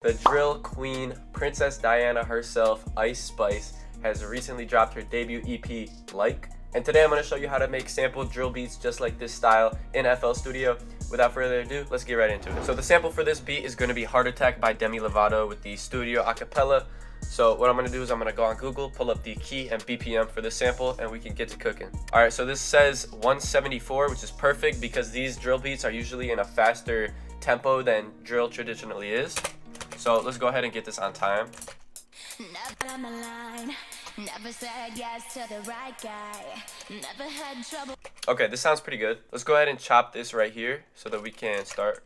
The drill queen, Princess Diana herself, Ice Spice, has recently dropped her debut EP, Like. And today I'm going to show you how to make sampled drill beats just like this style in FL Studio. Without further ado, let's get right into it. So the sample for this beat is going to be Heart Attack by Demi Lovato with the Studio Acapella. So what I'm going to do is I'm going to go on Google, pull up the key and BPM for this sample, and we can get to cooking. Alright, so this says 174, which is perfect because these drill beats are usually in a faster tempo than drill traditionally is. So let's go ahead and get this on time. Never on the line, never said yes to the right guy, never had trouble. Okay, this sounds pretty good. Let's go ahead and chop this right here so that we can start.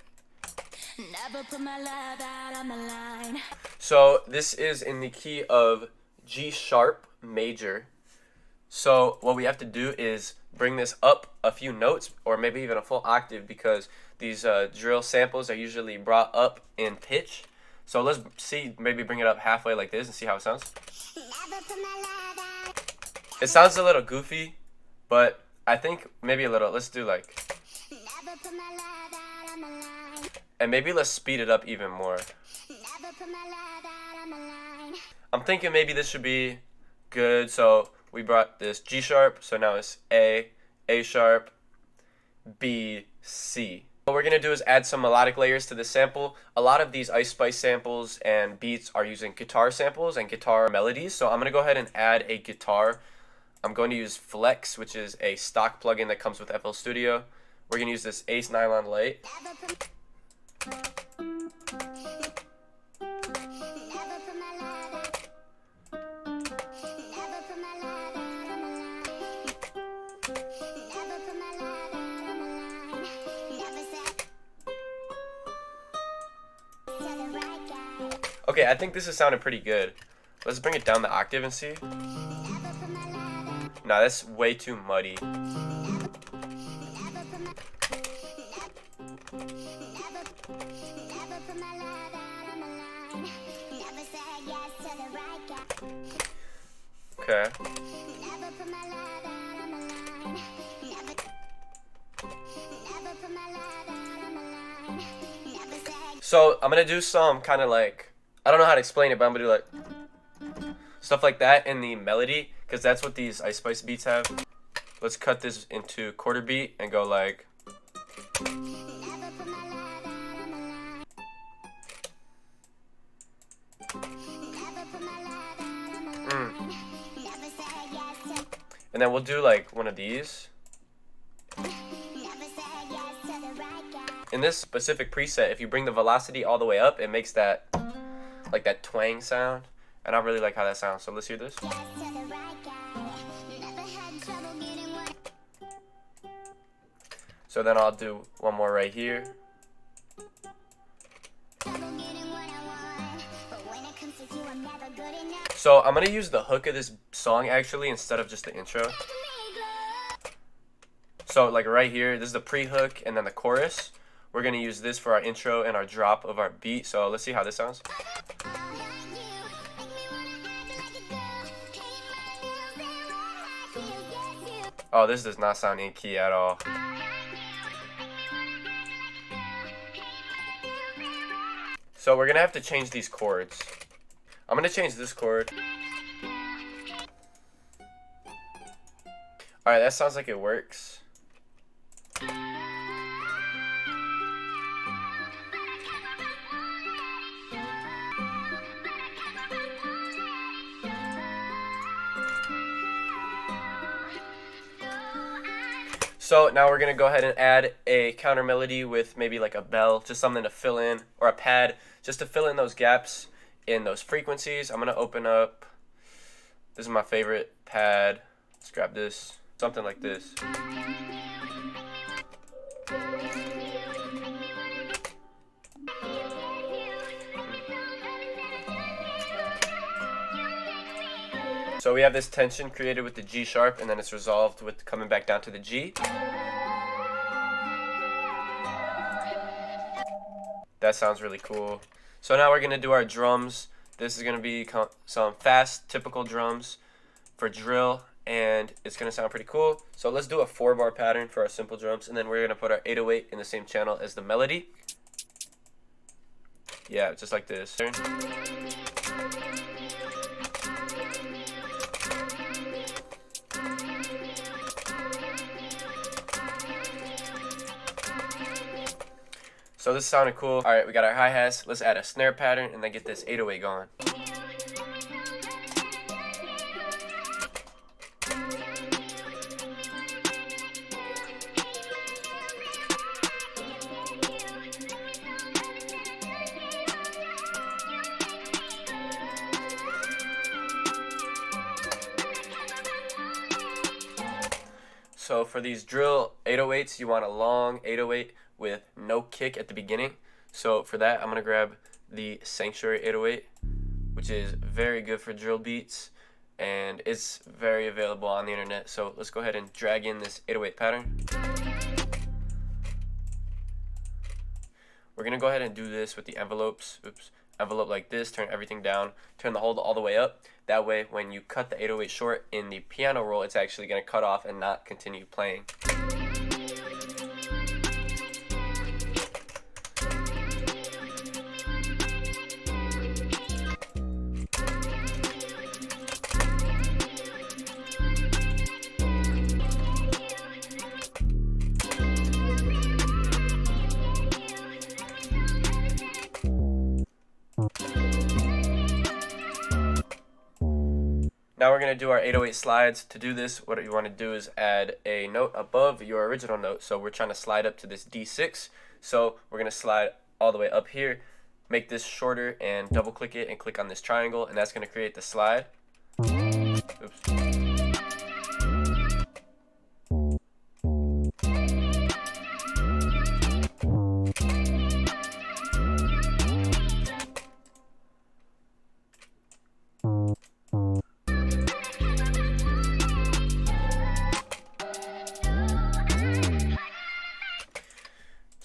Never put my love out on the line. So this is in the key of G sharp major. So what we have to do is bring this up a few notes or maybe even a full octave because these drill samples are usually brought up in pitch. So let's see, maybe bring it up halfway like this and see how it sounds. It sounds a little goofy, but I think maybe a little, let's do like, and maybe let's speed it up even more. I'm thinking maybe this should be good, so we brought this G sharp, so now it's A sharp, B, C. What we're going to do is add some melodic layers to the sample. A lot of these Ice Spice samples and beats are using guitar samples and guitar melodies. So I'm going to go ahead and add a guitar. I'm going to use Flex, which is a stock plugin that comes with FL Studio. We're going to use this Ace Nylon Light. Okay, I think this is sounding pretty good. Let's bring it down the octave and see. Nah, that's way too muddy. Okay. So I'm gonna do some kind of like, I don't know how to explain it, but I'm gonna do like stuff like that in the melody because that's what these Ice Spice beats have. Let's cut this into quarter beat and go like. And then we'll do like one of these. In this specific preset, if you bring the velocity all the way up, it makes that like that twang sound, and I really like how that sounds. So let's hear this. So then I'll do one more right here. So I'm gonna use the hook of this song actually instead of just the intro. So like right here, this is the pre-hook and then the chorus. We're gonna use this for our intro and our drop of our beat. So let's see how this sounds. Oh, this does not sound in key at all. So we're gonna have to change these chords. I'm gonna change this chord. Alright, that sounds like it works. So now we're gonna go ahead and add a counter melody with maybe like a bell, just something to fill in, or a pad, just to fill in those gaps in those frequencies. I'm gonna open up, this is my favorite pad, let's grab this, something like this. So we have this tension created with the G sharp, and then it's resolved with coming back down to the G. That sounds really cool. So now we're going to do our drums. This is going to be some fast, typical drums for drill, and it's going to sound pretty cool. So let's do a 4-bar pattern for our simple drums, and then we're going to put our 808 in the same channel as the melody. Yeah, just like this. So this sounded cool. Alright, we got our hi-hats. Let's add a snare pattern and then get this 808 going. So for these drill 808s, you want a long 808 with no kick at the beginning. So for that, I'm going to grab the Sanctuary 808, which is very good for drill beats, and it's very available on the internet. So let's go ahead and drag in this 808 pattern. We're going to go ahead and do this with the envelopes. Envelope like this, turn everything down, turn the hold all the way up. That way, when you cut the 808 short in the piano roll, it's actually going to cut off and not continue playing. Now we're going to do our 808 slides. To do this, what you want to do is add a note above your original note. So we're trying to slide up to this D6. So we're going to slide all the way up here, make this shorter, and double click it and click on this triangle, and that's going to create the slide. Oops.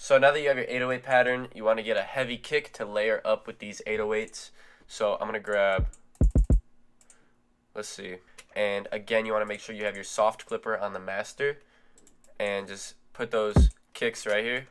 So now that you have your 808 pattern, you want to get a heavy kick to layer up with these 808s. So I'm going to grab, let's see, and again you want to make sure you have your soft clipper on the master, and just put those kicks right here.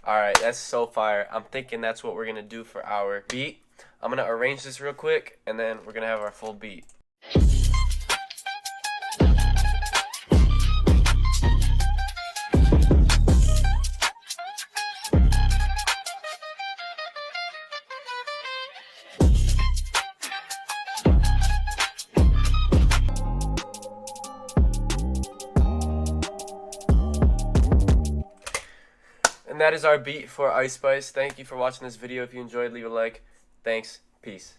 Alright, that's so fire. I'm thinking that's what we're going to do for our beat. I'm going to arrange this real quick, and then we're going to have our full beat. And that is our beat for Ice Spice. Thank you for watching this video. If you enjoyed, leave a like. Thanks. Peace.